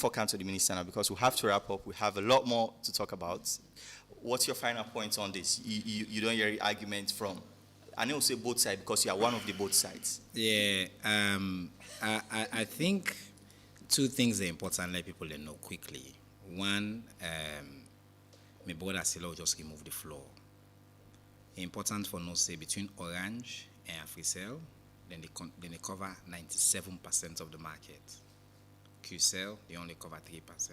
before I come to the minister now, because we have to wrap up, we have a lot more to talk about. What's your final point on this? You don't hear argument from, I know say both sides because you are one of the both sides. Yeah, I think two things are important. Let people know quickly. One, my brother Silo just remove the floor. Important for no say between Orange and Africell, then they cover 97% of the market. QCell, they only cover 3%.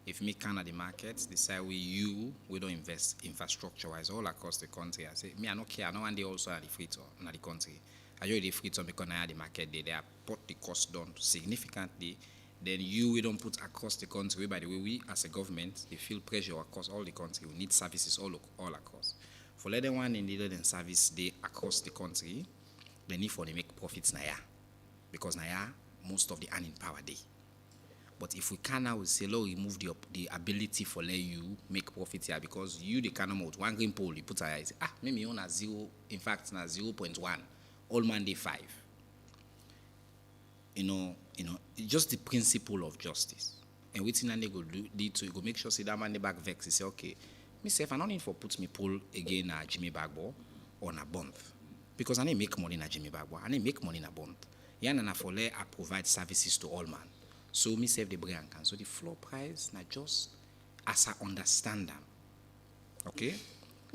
If me can at the market, decide we don't invest infrastructure-wise all across the country. I say, me, I don't care. I don't want they also at the free tour in the country. I do the free tour because I had the market they have put the cost down significantly. Then we don't put across the country. By the way, we as a government, they feel pressure across all the country. We need services all across. For let them one in the service they across the country, they need for they make profits now. Because now most of the earning power day. But if we can now say, Lord, remove the ability for let you make profit here because you the can out one green pole you put a say, maybe on a 0, in fact na 0.1, all Monday 5. You know, just the principle of justice. And waiting and they go lead to you go make sure say that man the back vex. He say, okay, myself I don't need for put me pull again a Jimmy Bagbo on a bond. Because I need make money in a Jimmy Bagbo, I need make money in a bond. Yeah, and for let I provide services to all man. So me save the brand can. So the floor price na just as I understand them. Okay?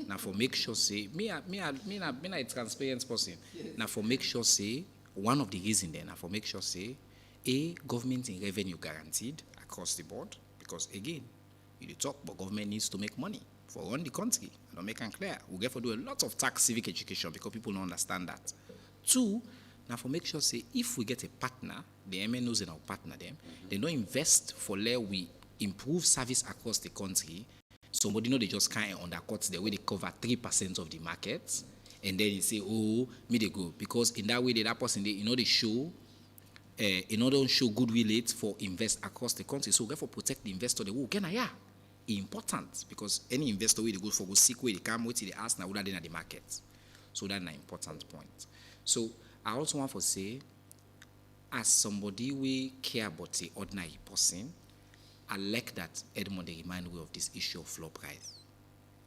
Now for make sure say me a transparent person. Yes. Now for make sure say one of the reasons then, now for make sure say government in revenue guaranteed across the board because again, you talk but government needs to make money for run the country. I don't make it clear. We get to do a lot of tax civic education because people don't understand that. Two, now for make sure say if we get a partner, the MNOs and our partner them, they don't invest for let we improve service across the country. Somebody know they just can't undercut the way they cover 3% of the market, and then you say, oh, me they go because in that way that person they they show, don't show goodwill it for invest across the country. So therefore protect the investor. They will important because any investor way they go for go seek way they come wait till they ask now whether they at the market. So that's an important point. So I also want to say, as somebody we care about the ordinary person, I like that Edmond they remind me of this issue of floor price.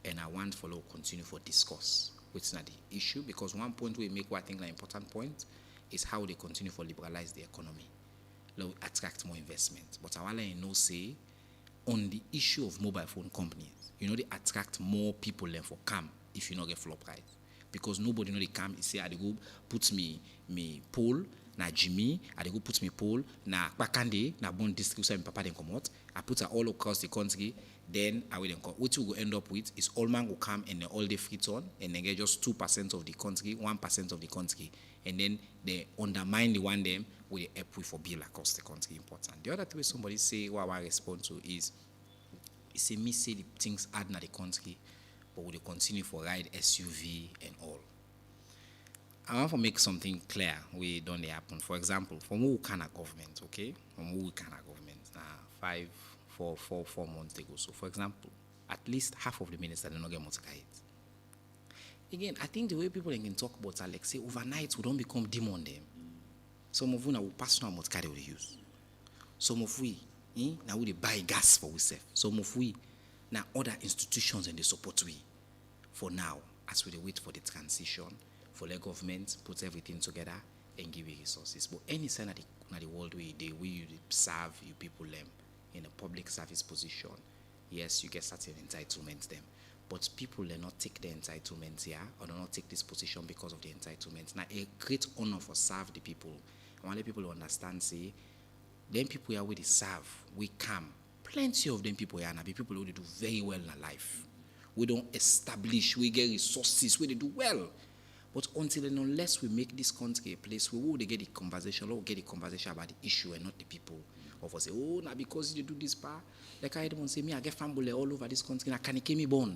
And I want to continue for discuss which is not the issue because one point we make what I think an important point is how they continue for liberalize the economy. Attract more investment. But I want to know say on the issue of mobile phone companies, they attract more people than for come if you not get floor price. Because nobody they come say I go put me pole na Jimmy, I go put me pole na Bakande, na Bon district so my papa then come out. I put her all across the country, then I will then come. What you go end up with is all man will come and all the free on and then get just 2% of the country, 1% of the country. And then they undermine the one them with the help for bill across the country important. The other thing somebody say what I respond to is say me say the things add na the country, but will they continue for ride SUV and all. I want to make something clear we don't happen. For example, from who kind of government, okay? From who kind of government now 4 months ago. So for example, at least half of the ministers do not get motorcade. Again, I think the way people can talk about Alex say overnight we don't become demon them. Some of you now will pass on motorcade we use. Some of we now we buy gas for ourselves. Some of we now other institutions and they support we for now as we wait for the transition. For the government put everything together and give you resources. But any sign of the world where you serve you people them in a public service position, yes, you get certain entitlements them. But people they not take the entitlements here or do not take this position because of the entitlements. Now a great honor for serve the people. I want the people to understand say them people here where they serve, we come. Plenty of them people here now be people who they do very well in life. We don't establish, we get resources where they do well. But until and unless we make this country a place where we will get the conversation, or get the conversation about the issue and not the people. Or for say, oh, now because you do this part, like I don't say, me, I get family all over this country, and I can't me born.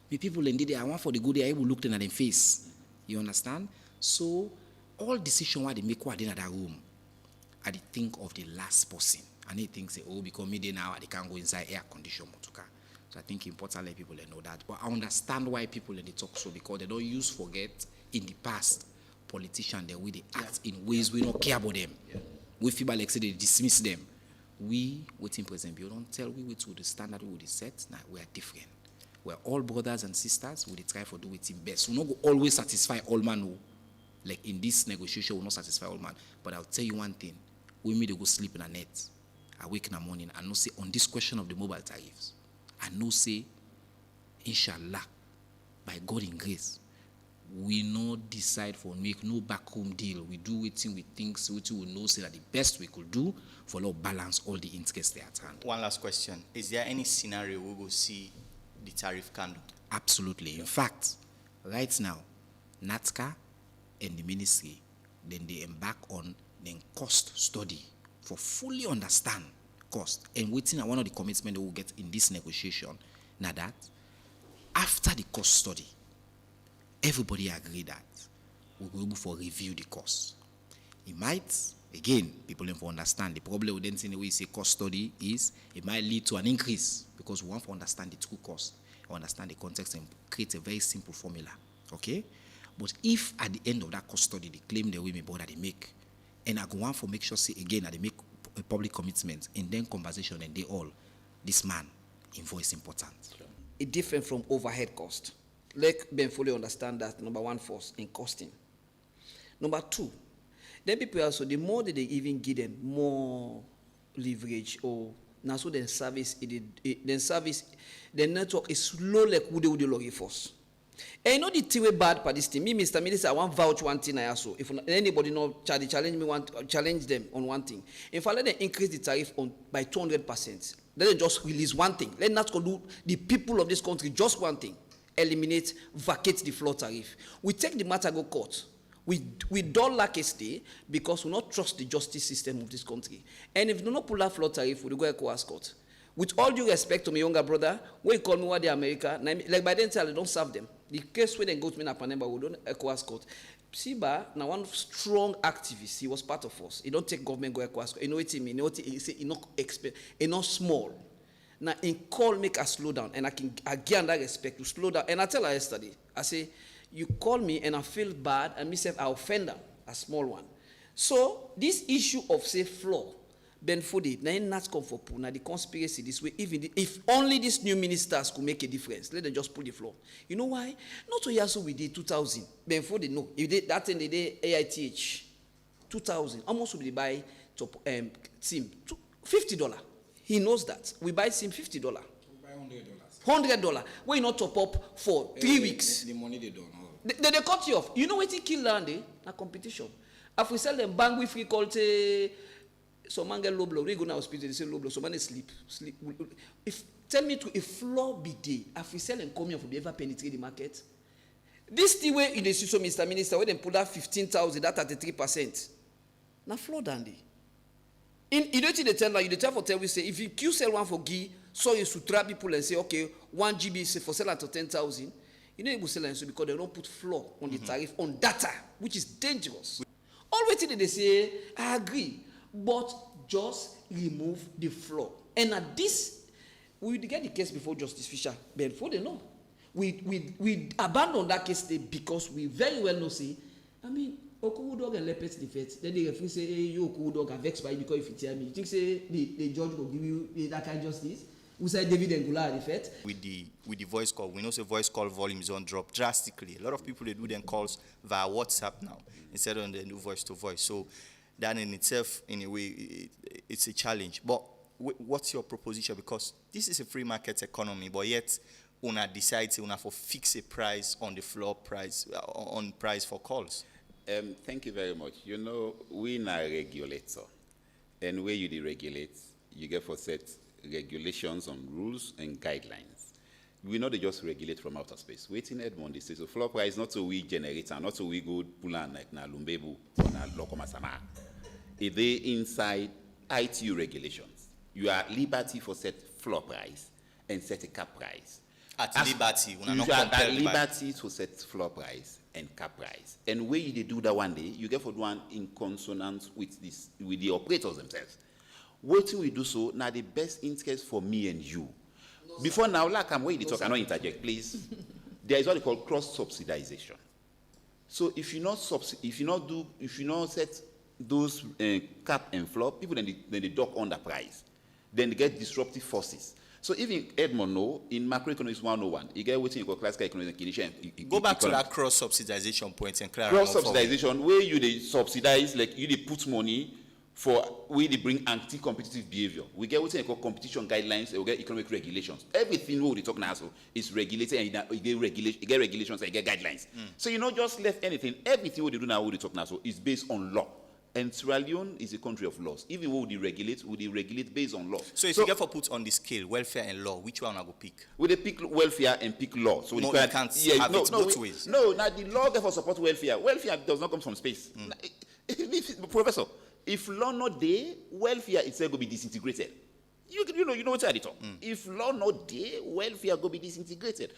The people indeed, I want for the good, I will look them at their face. You understand? So, all decisions why they make what in that room, I think of the last person. And they think, say, oh, because me they now, they can't go inside air condition motorcar. So I think important let people know that. But I understand why people they talk so because they don't use forget in the past politicians the way they act in ways we don't care about them. Yeah. We feel like say they dismiss them. we, waiting President Bio, don't tell we to the standard we will set, now we are different. We're all brothers and sisters, we try for do it best. We not go always satisfy all man who, like in this negotiation, we not satisfy all man. But I'll tell you one thing, we need to go sleep in a net. I wake in the morning and no say on this question of the mobile tariffs. I know say, inshallah, by God in grace, we no decide for make no backroom deal. We do waiting with things which we know say that the best we could do for now balance all the interests there at hand. One last question. Is there any scenario we will see the tariff candle? Absolutely. In fact, right now, NATCA and the ministry, then they embark on the cost study for fully understand cost. And waiting at one of the commitments they will get in this negotiation, now that after the cost study, everybody agree that we will go for review the cost. It might, again, people don't understand the problem with anything the way you say cost study is, it might lead to an increase because we want to understand the true cost, understand the context and create a very simple formula, okay? But if at the end of that cost study, they claim the way me board that they make, and I go on for make sure, say again, that they make a public commitment, and then conversation, and they all, this man, invoice important. Sure. It's different from overhead cost. Let Ben fully understand that, number one, first, in costing. Number two, then people also, the more that they even give them more leverage or now so then service, the network is slow like who they log first. And you know the thing bad for this thing. Me, Mr. Minister, I want vouch one thing I also. If anybody know challenge me challenge them on one thing. If I let them increase the tariff by 200%, let them just release one thing. Let not do the people of this country just one thing. Eliminate, vacate the floor tariff. We take the matter go court. We don't like a stay because we not trust the justice system of this country. And if we do not pull that floor tariff, we go ECOWAS court. With all due respect to my younger brother, when he call me what the America, like by then I don't serve them. The case where they go to me in Panama, we don't ECOWAS court. Siba, now one strong activist, he was part of us. He don't take government go ECOWAS court. You know what he mean? You know what he say? He not expect, he not small. Now, in call make us slow down, and I give that respect to slow down. And I tell her yesterday, I say, you call me and I feel bad, and myself I offend them, a small one. So this issue of say floor, Ben Fode, now not come for pool. Now the conspiracy this way, even if only these new ministers could make a difference, let them just pull the floor. You know why? Not so years we did 2000. Ben Fode no, if they, that thing they did AITH 2000. Almost we buy top team $50. He knows that. We buy SIM $50. We buy $100. Why you not top up for 3 weeks? The money they don't know. They cut you off. You know what he kill land? A competition. If we sell them bang with free call to some man get low blow. We go now hospital, they say low blow. Some man sleep. If tell me to a floor be day, if we sell them come here for ever penetrate the market. This the way in the system, Mr. Minister, where they pull that 15,000, that 33%. Now floor dandy. You don't they tell now, you tell for tell we say if you sell one for G, so you should trap people and say, okay, 1 GB say for sell at 10,000. You know you will sell and so because they don't put floor on the tariff on data, which is dangerous. Always they say, I agree, but just remove the floor. And at this, we get the case before Justice Fisher, but before they know. We abandon that case because we very well know say, I mean, Okuwu dog and lepet the fet. Then the referee say, hey, you Okuwu dog are vexed by because if you tell me, you think say the judge will give you that kind of justice? We say David Ngula the fet. With the voice call, we know the voice call volume is on drop drastically. A lot of people they do them calls via WhatsApp now instead of the new voice to voice. So that in itself, in a way, it's a challenge. But what's your proposition? Because this is a free market economy, but yet una decides una for fix a price on the floor price on price for calls. Thank you very much. You know, we are a regulator. And where you deregulate, you get for set regulations on rules and guidelines. We know they just regulate from outer space. Waiting Edmond, they say, so floor price not so we generator, not so we go pull on like na Lumbebu or na Lokomasama. If they inside ITU regulations, you are liberty for set floor price and set a cap price. At liberty, you are at liberty to set floor price and cap price. And where you do that one day, you get for one in consonance with this, with the operators themselves. What do we do so? Now the best interest for me and you. No, before now, like I'm waiting to talk, I don't interject, please. There is what they call cross subsidization. So if you not set those cap and floor, people then they dock on the price. then they get disruptive forces. So even Edmond know, in macroeconomics 101, you get what you call classical economics and Keynesian. Go back to that cross-subsidization point and clear cross-subsidization, where you they subsidize, like you they put money for where they bring anti-competitive behavior. We get what you call competition guidelines, we get economic regulations. Everything we talk now so is regulated, and you get regulations and you get guidelines. So you not just left anything. Everything we do now, we talk now so is based on law. And Sierra Leone is a country of laws. Even when we regulate based on law. So if you get for put on the scale, welfare and law, which one I go pick? We they pick welfare and pick law. So no, you can't have it both ways. No, now the law therefore support welfare. Welfare does not come from space. Professor, if law not there, welfare itself will be disintegrated. You know what I talk. If law not there, welfare will be disintegrated.